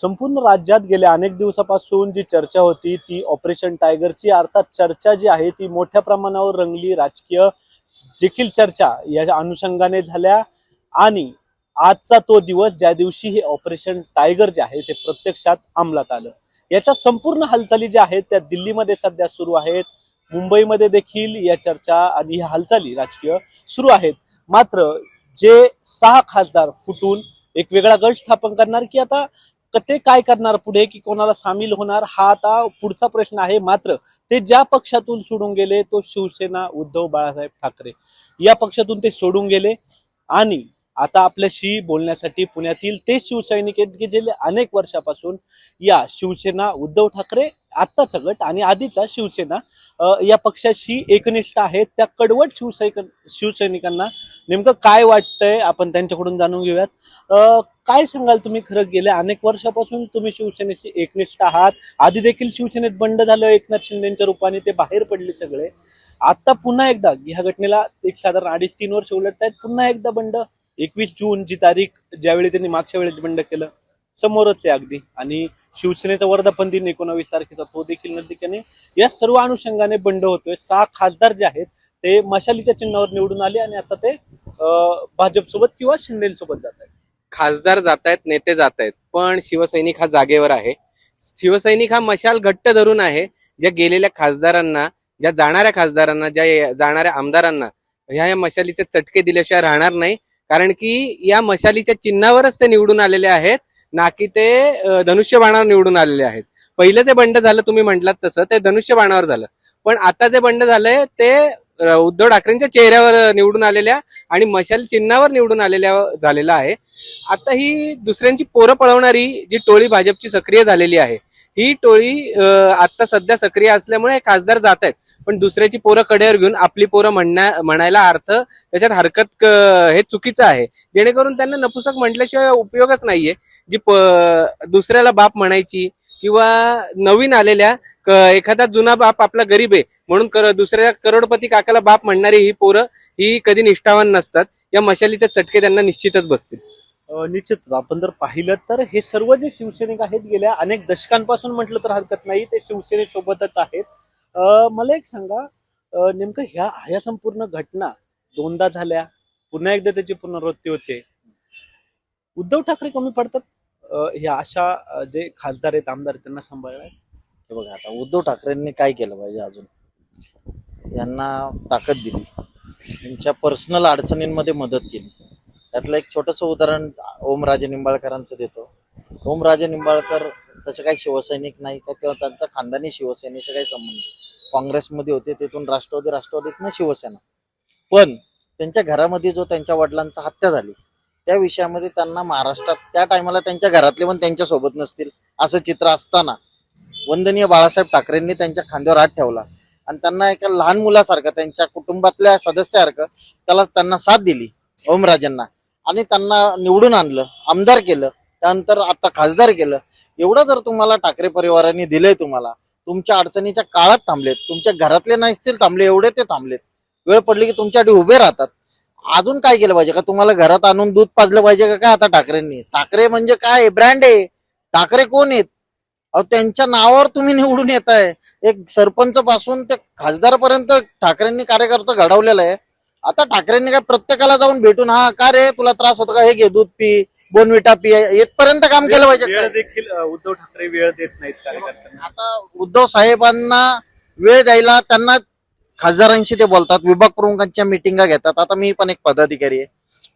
संपूर्ण राज्यात गेल्या अनेक दिवसापासून जी चर्चा होती ती ऑपरेशन टायगरची, अर्थात चर्चा जी आहे ती मोठ्या प्रमाणावर रंगली. राजकीय देखील चर्चा या अनुषंगाने झाल्या आणि आजचा तो दिवस ज्या दिवशी हे ऑपरेशन टायगर जे आहे ते प्रत्यक्षात अंमलात आलं. याच्या संपूर्ण हालचाली ज्या आहेत त्या दिल्लीमध्ये सध्या सुरू आहेत. मुंबईमध्ये देखील या चर्चा आणि ह्या हालचाली राजकीय सुरू आहेत. मात्र जे 6 खासदार फुटून एक वेगळा गट स्थापन करणार की आता ते काय करणार पुढे, की कोणाला सामील होणार, हा आता पुढचा प्रश्न आहे. मात्र ते ज्या पक्षातून सोडून गेले तो शिवसेना उद्धव बाळासाहेब ठाकरे या पक्षातून ते सोडून गेले आणि आता आपल्याशी बोलण्यासाठी पुण्यातील ते शिवसैनिक आहेत की जे अनेक वर्षापासून या शिवसेना उद्धव ठाकरे आत्ताचा गट आणि आधीचा शिवसेना या पक्षाशी एकनिष्ठ आहेत. त्या कडवट शिवसैनिकांना नेमकं काय वाटतंय आपण त्यांच्याकडून जाणून घेऊयात. काय सांगाल तुम्ही? खरं गेल्या अनेक वर्षापासून तुम्ही शिवसेनेशी एकनिष्ठ आहात. आधी देखील शिवसेनेत बंड झालं, एकनाथ शिंदेच्या रूपाने ते बाहेर पडले सगळे. आता पुन्हा एकदा ह्या घटनेला एक साधारण 2.5-3 वर्ष उलटत आहेत. पुन्हा एकदा बंड 21 जून जी तारीख ज्यावेळी त्यांनी मागच्या वेळेस बंड केलं समोरच आहे अगदी. आणि शिवसेनेचा वर्धापन दिन 19 तारखेचा तो देखील नजदीकीने. या सर्व अनुषंगाने बंड होतोय. 6 खासदार जे आहेत ते मशालीच्या चिन्हावर निवडून आले आणि आता ते भाजपसोबत किंवा शिंदेसोबत जात आहेत. खासदार जात आहेत, नेते जात आहेत, पण शिवसैनिक हा जागेवर आहे. शिवसैनिक हा मशाल घट्ट धरून आहे. ज्या गेलेल्या खासदारांना, ज्या जाणाऱ्या खासदारांना, ज्या जाणाऱ्या आमदारांना ह्या मशालीचे चटके दिल्याशिवाय राहणार नाही. कारण की या मशालीच्या चिन्हावरच ते निवडून आलेले आहेत, ना की ते धनुष्यबाणावर निवडून आलेले आहेत. पहिलं जे बंड झालं तुम्ही म्हटलात तसं ते धनुष्यबाणावर झालं, पण आता जे बंड झालंय ते उद्धव ठाकरेंच्या चेहऱ्यावर निवडून आलेल्या आणि मशाल चिन्हावर निवडून आलेल्या झालेला आहे. आता ही दुसऱ्यांची पोरं पळवणारी जी टोळी भाजपची सक्रिय झालेली आहे, ही टोळी आता सध्या सक्रिय असल्यामुळे खासदार जात आहेत. पण दुसऱ्याची पोरं कडेवर घेऊन आपली पोरं म्हणायला अर्थ त्याच्यात हरकत हे चुकीचं आहे. जेणेकरून त्यांना नपुसक म्हटल्याशिवाय उपयोगच नाहीये. जी दुसऱ्याला बाप म्हणायची किंवा नवीन आलेल्या एखादा जुना बाप आपला गरीब आहे म्हणून दुसऱ्या करोडपती काकाला बाप म्हणणारी ही पोरं ही कधी निष्ठावान नसतात. या मशालीचे चटके त्यांना निश्चितच बसतील. निश्चितच आपण जर पाहिलं तर हे सर्व जे शिवसैनिक आहेत गेल्या अनेक दशकांपासून म्हटलं तर हरकत नाही ते शिवसेनेसोबतच आहेत. मला एक सांगा, नेमकं ह्या संपूर्ण घटना 2दा झाल्या, पुन्हा एकदा त्याची पुनरावृत्ती होते. उद्धव ठाकरे कमी पडतात ह्या अशा जे खासदार आहेत, आमदार त्यांना सांभाळायला? हे बघा, आता उद्धव ठाकरेंनी काय केलं पाहिजे, अजून यांना ताकद दिली, त्यांच्या पर्सनल अडचणींमध्ये मदत केली. त्यातलं एक छोटंसं उदाहरण ओमराजे निंबाळकरांचं देतो. ओमराजे निंबाळकर तसे काही शिवसैनिक नाही का, तेव्हा त्यांचा खानदानी शिवसेनेचे काही संबंध. काँग्रेसमध्ये होते, तिथून राष्ट्रवादीतनं शिवसेना. पण त्यांच्या घरामध्ये जो त्यांच्या वडिलांचा हत्या झाली त्या विषयामध्ये त्यांना महाराष्ट्रात त्या टायमाला त्यांच्या घरातले पण त्यांच्या सोबत नसतील असं चित्र असताना वंदनीय बाळासाहेब ठाकरेंनी त्यांच्या खांद्यावर हात ठेवला आणि त्यांना एका लहान मुलासारखं, त्यांच्या कुटुंबातल्या सदस्यासारखं त्यांना साथ दिली ओमराजेंना आणि त्यांना निवडून आणलं, आमदार केलं, त्यानंतर आता खासदार केलं. एवढं जर तुम्हाला ठाकरे परिवारांनी दिलंय, तुम्हाला तुमच्या अडचणीच्या काळात थांबलेत, तुमच्या घरातले नसतील थांबले, एवढे ते थांबलेत, वेळ पडली की तुमच्यासाठी उभे राहतात. अजून काय केलं पाहिजे का? तुम्हाला घरात आणून दूध पाजलं पाहिजे का काय? आता ठाकरेंनी, ठाकरे म्हणजे काय ब्रँड आहे? ठाकरे कोण आहेत? अहो, त्यांच्या नावावर तुम्ही निवडून येत आहे. एक सरपंच पासून ते खासदारपर्यंत ठाकरेंनी कार्यकर्ता घडवलेला आहे. आता ठाकरेंनी काय प्रत्येकाला जाऊन भेटून, हा का रे तुला त्रास होतो का, हे घे दूध पी, बोनविटा पी, येतपर्यंत काम केलं पाहिजे. देखील उद्धव ठाकरे वेळ देत नाहीत कार्यकर्त्यांना. आता उद्धव साहेबांना वेळ द्यायला त्यांना खासदारांशी ते बोलतात, विभाग प्रमुखांच्या मिटिंगा घेतात. आता मी पण एक पदाधिकारी आहे.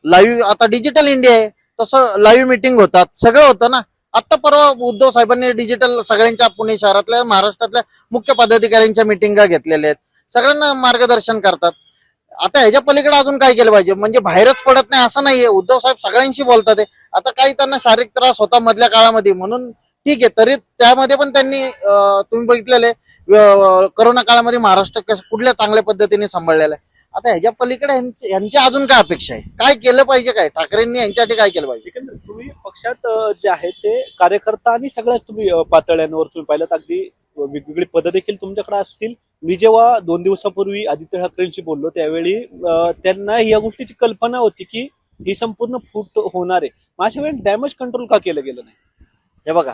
लाईव्ह आता डिजिटल इंडिया आहे, तसं लाईव्ह मिटिंग होतात, सगळं होतं ना. आता परवा उद्धव साहेबांनी डिजिटल सगळ्यांच्या पुणे शहरातल्या महाराष्ट्रातल्या मुख्य पदाधिकाऱ्यांच्या मिटिंगा घेतलेल्या आहेत, सगळ्यांना मार्गदर्शन करतात. आता ह्याच्या पलीकडे अजून काय केलं पाहिजे? म्हणजे बाहेरच पडत नाही असं नाहीये, उद्धव साहेब सगळ्यांशी बोलतात. आता काही त्यांना शारीरिक त्रास होता मधल्या काळामध्ये म्हणून ठीक आहे, तरी त्यामध्ये पण त्यांनी तुम्ही बघितलेले करोना काळामध्ये महाराष्ट्र कुठल्या चांगल्या पद्धतीने सांभाळलेला आहे. आता ह्याच्या पलीकडे यांची अजून काय अपेक्षा आहे? काय केलं पाहिजे? काय ठाकरेंनी यांच्यासाठी काय केलं पाहिजे? तुम्ही पक्षात जे आहे ते कार्यकर्ता आणि सगळ्याच तुम्ही पातळ्यांवर तुम्ही पाहिलं, अगदी वेगवेगळी पदं देखील तुमच्याकडे असतील. मी जेव्हा 2 दिवसापूर्वी आदित्य ठाकरेंशी बोललो त्यावेळी त्यांना या गोष्टीची कल्पना होती की ही संपूर्ण फूट होणार आहे. अशा वेळेस डॅमेज कंट्रोल का केलं गेलं नाही? हे बघा,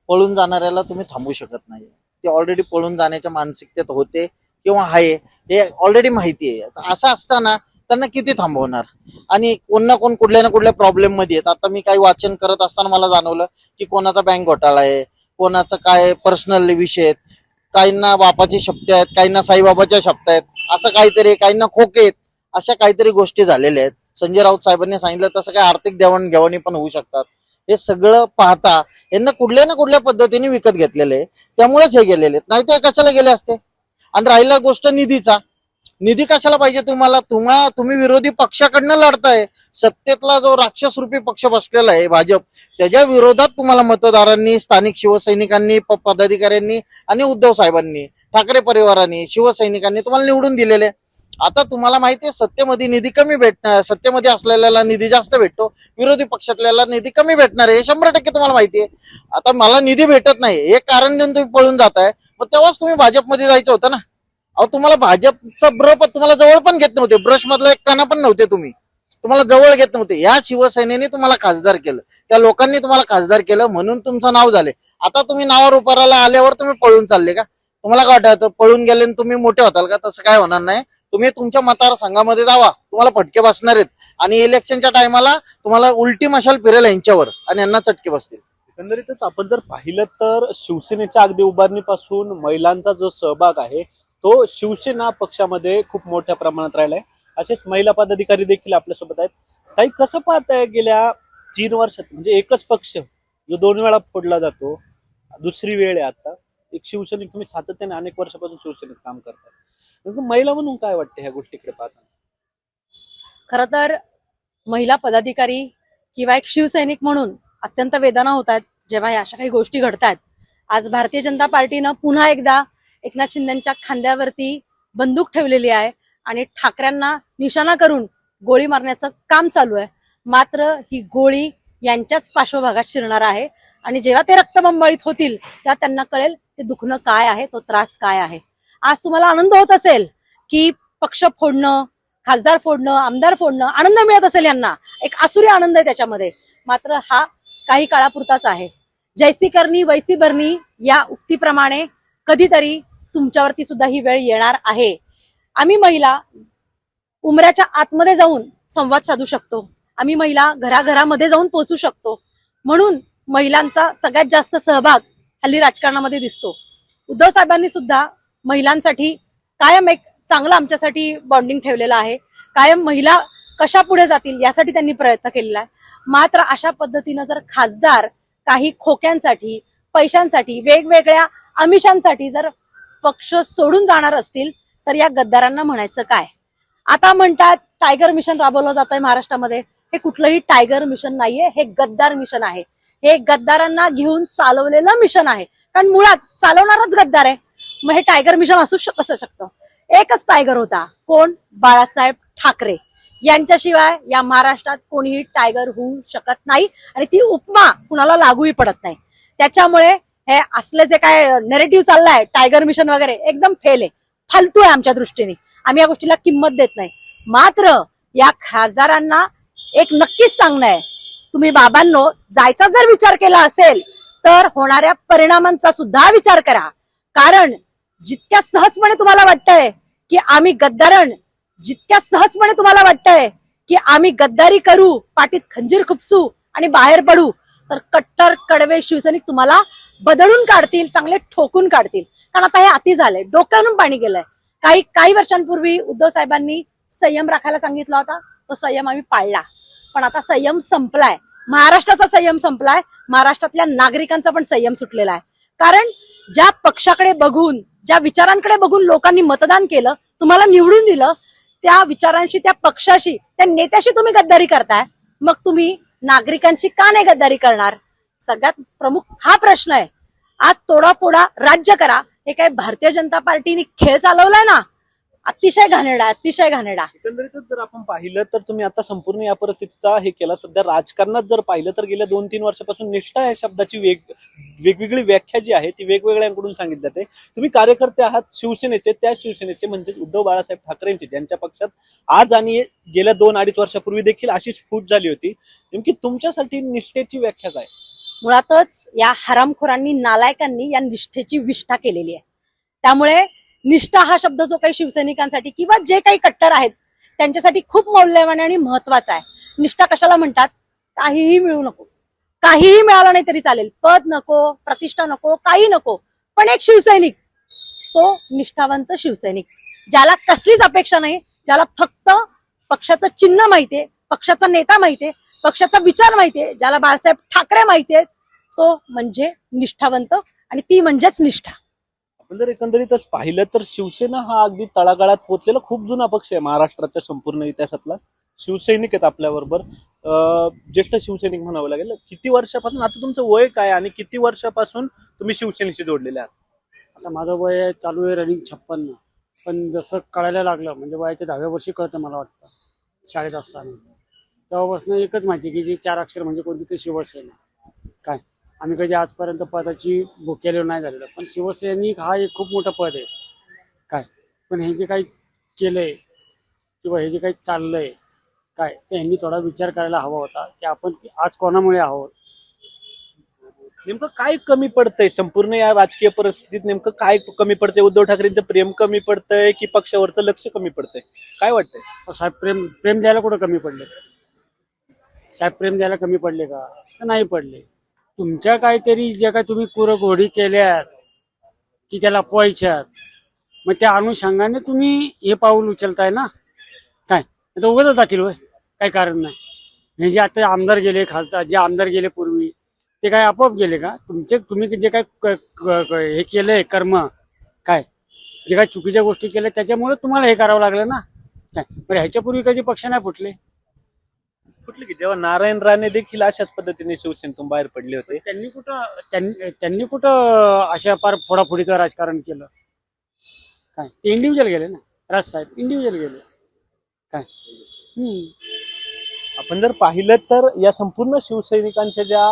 पळून जाणाऱ्याला तुम्ही थांबवू शकत नाही. ते ऑलरेडी पळून जाण्याच्या मानसिकतेत होते किंवा आहे हे ऑलरेडी माहिती आहे. असं असताना त्यांना किती थांबवणार? आणि कोण ना कोण कुठल्या ना कुठल्या प्रॉब्लेम मध्ये आहेत. आता मी काही वाचन करत असताना मला जाणवलं की कोणाचा बँक घोटाळा आहे, कोणाचं काय पर्सनल विषय आहेत, काहींना बापाची शब्द आहेत, काहींना साईबाबाच्या शब्द आहेत, असं काहीतरी, काहींना खोके आहेत, अशा काहीतरी गोष्टी झालेल्या आहेत. संजय राऊत साहेबांनी सांगितलं तसं काय आर्थिक देवाणघेवाणी पण होऊ शकतात. हे सगळं पाहता यांना कुठल्या ना कुठल्या पद्धतीने विकत घेतलेले आहे, त्यामुळेच हे गेलेले आहेत. नाही ते कशाला गेले असते? आणि राहिला गोष्ट निधीचा, निधी कशाला पाहिजे तुम्हाला? तुम्ही विरोधी पक्षाकडनं लढताय. सत्तेतला जो राक्षस रूपी पक्ष बसलेला आहे भाजप, त्याच्या विरोधात तुम्हाला मतदारांनी, स्थानिक शिवसैनिकांनी, पदाधिकाऱ्यांनी आणि उद्धव साहेबांनी, ठाकरे परिवारांनी, शिवसैनिकांनी तुम्हाला निवडून दिलेले. आता तुम्हाला माहिती आहे सत्तेमध्ये निधी कमी भेटणार, सत्तेमध्ये असलेल्याला निधी जास्त भेटतो, विरोधी पक्षातल्याला निधी कमी भेटणार आहे, हे 100% तुम्हाला माहिती आहे. आता मला निधी भेटत नाही हे कारण देऊन तुम्ही पळून जाताय, मग तेव्हाच तुम्ही भाजपमध्ये जायचं होतं ना. अहो, तुम्हाला भाजपचं तुम्हाला जवळ पण घेत नव्हते, ब्रश मधला एक काना पण नव्हते, तुम्हाला जवळ घेत नव्हते. या शिवसेनेने तुम्हाला खासदार केलं, त्या लोकांनी तुम्हाला खासदार केलं म्हणून तुमचं नाव झाले. आता तुम्ही नावावर उभारायला आल्यावर तुम्ही पळून चालले का? तुम्हाला काय वाटतं पळून गेले तुम्ही मोठे होताल का? तसं काय होणार नाही. तुम्ही तुमच्या मतदारसंघामध्ये जावा, तुम्हाला फटके बसणार आहेत आणि इलेक्शनच्या टायमाला तुम्हाला उलटी मशाल फिरेल यांच्यावर आणि यांना चटके बसतील. एकंदरीतच आपण जर पाहिलं तर शिवसेनेच्या अगदी उभारणीपासून महिलांचा जो सहभाग आहे तो शिवसेना पक्षामध्ये खूप मोठ्या प्रमाणात राहिलाय. असेच महिला पदाधिकारी देखील आपल्यासोबत आहेत. काही कसं पाहताय गेल्या 3 वर्षात, म्हणजे एकच पक्ष जो 2 वेळा फोडला जातो, दुसरी वेळ आहे आता, एक शिवसैनिक, तुम्ही सातत्याने अनेक वर्षापासून शिवसेनेत काम करताय, महिला म्हणून काय वाटतं ह्या गोष्टीकडे पाहताना? खरं तर महिला पदाधिकारी किंवा एक शिवसैनिक म्हणून अत्यंत वेदना होत आहेत जेव्हा अशा काही गोष्टी घडतात. आज भारतीय जनता पार्टीनं पुन्हा एकदा एकनाथ शिंदेच्या खांद्यावरती बंदूक ठेवलेली आहे आणि ठाकरेंना निशाणा करून गोळी मारण्याचं काम चालू आहे. मात्र ही गोळी यांच्याच पार्श्वभागात शिरणार आहे आणि जेव्हा ते रक्तबंबाळीत होतील तेव्हा त्यांना कळेल ते दुखणं काय आहे, तो त्रास काय आहे. आज तुम्हाला आनंद होत असेल की पक्ष फोडणं, खासदार फोडणं, आमदार फोडणं, आनंद मिळत असेल यांना, एक आसुरी आनंद आहे त्याच्यामध्ये. मात्र हा काही काळापुरताच आहे. जैसी करणी वैसी भरणी या उक्तीप्रमाणे कधीतरी तुमच्यावरती सुद्धा ही वेळ येणार आहे. आम्ही महिला उमऱ्याच्या आतमध्ये जाऊन संवाद साधू शकतो, आम्ही महिला घराघरामध्ये जाऊन पोहोचू शकतो. म्हणून महिलांचा सगळ्यात जास्त सहभाग हल्ली राजकारणामध्ये दिसतो. उद्धव साहेबांनी सुद्धा महिलांसाठी कायम एक चांगला आमच्यासाठी बॉन्डिंग ठेवलेला आहे. कायम महिला कशा पुढे जातील यासाठी त्यांनी प्रयत्न केलेला आहे. मात्र अशा पद्धतीनं जर खासदार काही खोक्यांसाठी, पैशांसाठी, वेगवेगळ्या आमिषांसाठी जर पक्ष सोडून जाणार असतील तर या गद्दारांना म्हणायचं काय? आता म्हणतात टायगर मिशन राबवलं जात आहे महाराष्ट्रामध्ये. हे कुठलंही टायगर मिशन नाहीये, हे गद्दार मिशन आहे. हे गद्दारांना घेऊन चालवलेलं मिशन आहे, कारण मुळात चालवणारच गद्दार आहे. मग हे टायगर मिशन असू कसं शकतं? एकच टायगर होता, कोण? बाळासाहेब ठाकरे. यांच्याशिवाय या महाराष्ट्रात कोणीही टायगर होऊ शकत नाही आणि ती उपमा कुणाला लागूही पडत नाही. त्याच्यामुळे हे असले जे काय नेरेटिव्ह चाललाय टायगर मिशन वगैरे एकदम फेल आहे, फालतू आहे आमच्या दृष्टीने. आम्ही या गोष्टीला किंमत देत नाही. मात्र या खासदारांना एक नक्कीच सांगणं आहे, तुम्ही बाबांनो जायचा जर विचार केला असेल तर होणाऱ्या परिणामांचा सुद्धा विचार करा. कारण जितक्या सहजपणे तुम्हाला वाटतंय की आम्ही गद्दारण, जितक्या सहजपणे तुम्हाला वाटतंय की आम्ही गद्दारी करू, पाठीत खंजीर खुपसू आणि बाहेर पडू, तर कट्टर कडवे शिवसैनिक तुम्हाला बदलून काढतील, चांगले ठोकून काढतील. कारण आता हे अति झालंय, डोक्यावरून पाणी गेलंय. काही वर्षांपूर्वी उद्धव साहेबांनी संयम राखायला सांगितला होता, तो संयम आम्ही पाळला. पण आता संयम संपलाय, महाराष्ट्राचा संयम संपलाय, महाराष्ट्रातल्या नागरिकांचा पण संयम सुटलेला आहे. कारण ज्या पक्षाकडे बघून, ज्या विचारांकडे बघून लोकांनी मतदान केलं, तुम्हाला निवडून दिलं, त्या विचारांशी, त्या पक्षाशी, त्या नेत्याशी तुम्ही गद्दारी करताय, मग तुम्ही नागरिकांशी का नाही गद्दारी करणार? सगळ्यात प्रमुख हा प्रश्न आहे. आज तोडाफोडा राज्य करा, हे काय भारतीय जनता पार्टीने खेळ चालवलाय ना, अतिशय घाणेरडा, अतिशय घाणेरडा. एकंदरीतच जर आपण पाहिलं तर तुम्ही आता संपूर्ण या परिस्थितीचा हे केला. सध्या राजकारणात जर पाहिलं तर गेल्या 2-3 वर्षापासून निष्ठा या शब्दाची वेगवेगळी व्याख्या जी आहे ती वेगवेगळ्यांकडून सांगितली जाते. तुम्ही कार्यकर्ते आहात शिवसेनेचे, त्या शिवसेनेचे म्हणजे उद्धव बाळासाहेब ठाकरेंचे, ज्यांच्या पक्षात आज आणि गेल्या 2-2.5 वर्षापूर्वी देखील अशीच फूट झाली होती. नेमकी तुमच्यासाठी निष्ठेची व्याख्या काय? मुळातच या हरामखोरांनी, नालायकांनी या निष्ठेची विष्ठा केलेली आहे. त्यामुळे निष्ठा हा शब्द जो काही शिवसैनिकांसाठी किंवा जे काही कट्टर आहेत त्यांच्यासाठी खूप मौल्यवान आणि महत्वाचा आहे. निष्ठा कशाला म्हणतात? काहीही मिळू नको, काहीही मिळालं नाही तरी चालेल, पद नको, प्रतिष्ठा नको, काही नको, पण एक शिवसैनिक, तो निष्ठावंत शिवसैनिक, ज्याला कसलीच अपेक्षा नाही, ज्याला फक्त पक्षाचं चिन्ह माहितीये, पक्षाचा नेता माहितीये, पक्षाचा विचार माहितीये, ज्याला बाळासाहेब ठाकरे माहितीये, तो म्हणजे निष्ठावंत आणि ती म्हणजेच निष्ठा. आपण जर एकंदरीतच पाहिलं तर शिवसेना हा अगदी तळागाळात पोहोचलेला खूप जुना पक्ष आहे महाराष्ट्राच्या संपूर्ण इतिहासातला. शिवसैनिक आहेत आपल्याबरोबर, ज्येष्ठ शिवसैनिक म्हणावं लागेल. किती वर्षापासून, आता तुमचं वय काय आणि किती वर्षापासून तुम्ही शिवसेनेशी जोडलेले आहात? आता माझं वय चालू आहे रनिंग 56, पण जसं कळायला लागलं म्हणजे वयाच्या 10व्या वर्षी कळतं मला वाटतं शाळेत असताना, तेव्हापासून एकच माहिती की जी 4 अक्षर म्हणजे कोणती ते शिवसेना. काय आम्ही कधी आजपर्यंत पदाची भुकेलेलो नाही झालेलं, पण शिवसैनिक हा एक खूप मोठं पद आहे. काय पण हे जे काही केलंय किंवा हे जे काही चाललंय काय, ते ह्यांनी थोडा विचार करायला हवा होता की आपण आज कोणामुळे आहोत. नेमकं काय कमी पडतंय संपूर्ण या राजकीय परिस्थितीत? नेमकं काय कमी पडतंय? उद्धव ठाकरेंचं प्रेम कमी पडतंय की पक्षावरचं लक्ष कमी पडतंय? काय वाटतंय? साहेब प्रेम प्रेम द्यायला कुठं कमी पडले? साहेब प्रेम द्यायला कमी पडले का? तर नाही पडले. तुमच्या काहीतरी जे काय तुम्ही कुरघोडी केल्यात की त्याला पोहायच्यात, मग त्या अनुषंगाने तुम्ही हे पाऊल उचलताय ना. काय आता उगाच जातील होय, काही कारण नाही. हे जे आता आमदार गेले, खासदार जे आमदार गेले पूर्वी, ते काय आपोआप गेले का? तुम्ही जे काय हे केलंय कर्म, काय जे काय चुकीच्या गोष्टी केल्या त्याच्यामुळे तुम्हाला हे करावं लागलं ना. काय बरं, ह्याच्यापूर्वी कधी पक्ष नाही फुटले? कुठले की जेव्हा नारायण राणे देखील अशाच पद्धतीने शिवसेनेतून बाहेर पडले होते. त्यांनी कुठं अशा फार फोडाफोडीचं राजकारण केलं? काय ते इंडिव्हिज्युअल गेले ना, राजसाहेब इंडिव्हिज्युअल गेले. काय आपण जर पाहिलं तर या संपूर्ण शिवसैनिकांच्या ज्या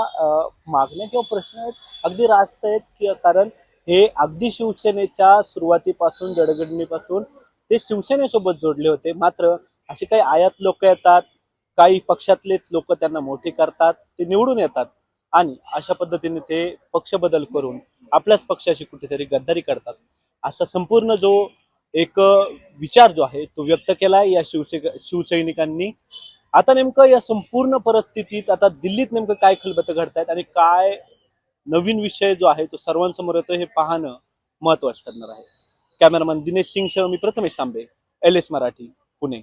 मागण्या किंवा प्रश्न आहेत अगदी रास्त आहेत, कारण हे अगदी शिवसेनेच्या सुरुवातीपासून, जडगडणीपासून ते शिवसेनेसोबत जोडले होते. मात्र असे काही आयात लोक येतात, काही पक्षातलेच लोक त्यांना मोठे करतात, ते निवडून येतात आणि अशा पद्धतीने ते पक्ष बदल करून आपल्याच पक्षाशी कुठेतरी गद्दारी करतात. असा संपूर्ण जो एक विचार जो आहे तो व्यक्त केला या शिवसैनिकांनी. आता नेमकं या संपूर्ण परिस्थितीत आता दिल्लीत नेमकं काय खलबतं घडतायत आणि काय नवीन विषय जो आहे तो सर्वांसमोर येतो हे पाहणं महत्वाचं ठरणार आहे. कॅमेरामॅन दिनेश सिंगसह मी प्रथमेश तांबे, LS मराठी, पुणे.